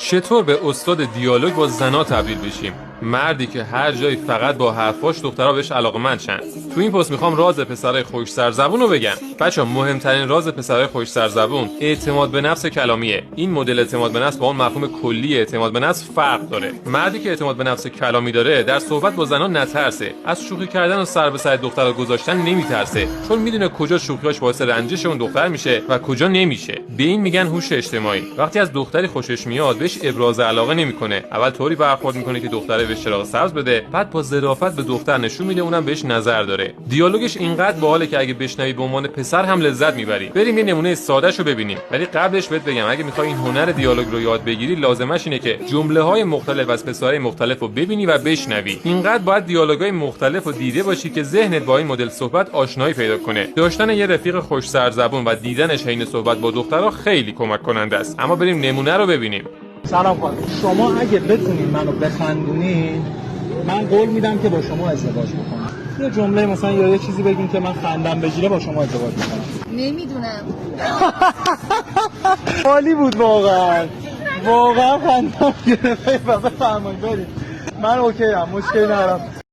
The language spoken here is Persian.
چطور به استاد دیالوگ با زنا تبدیل بشیم؟ مردی که هر جایی فقط با حرفاش دخترها بهش علاقه‌مند شن. تو این پست میخوام راز پسرای خوش سرزبون رو بگم. بچا مهمترین راز پسرای خوش سرزبون اعتماد به نفس کلامیه. این مدل اعتماد به نفس با اون مفهوم کلی اعتماد به نفس فرق داره. مردی که اعتماد به نفس کلامی داره در صحبت با زنا نترسه. از شوخی کردن و سر به سر دخترها گذاشتن نمیترسه. چون میدونه کجا شوخیاش باعث رنجش اون دختر میشه و کجا نمیشه. به این میگن هوش اجتماعی. وقتی از دختری خوشش میاد بهش ابراز علاقه نمیکنه. اول طوری برخورد میکنه که دختره بهش چراغ سبز بده، بعد با ظرافت به دختر نشون میده اونم بهش نظر داره. دیالوگش اینقدر باحاله که اگه بشنوی به عنوان پسر هم لذت میبری. بریم یه نمونه سادهشو ببینیم. ولی قبلش بهت بگم اگه میخوای این هنر دیالوگ رو یاد بگیری لازمش اینه که جمله‌های مختلف از پسرای مختلف رو ببینی و بشنوی. اینقدر باید دیالوگای مختلف رو دیده باشی که ذهنت با این مدل صحبت آشنایی پیدا کنه. داشتن یه رفیق خوش سرزبون و دیدنش حین صحبت با دخترها خیلی کمک کننده است. اما بریم نمونه رو ببینیم. سلام خانم، شما اگه بتونین منو بخندونین من قول میدم که با شما ازدواج بکنم. یه جمله مثلا یا یه چیزی بگین که من خندم بگیره با شما ازدواج میکنم. نمیدونم. عالی بود واقعا خندم گرفت. بفرمایید برید. من اوکی ام، مشکلی ندارم.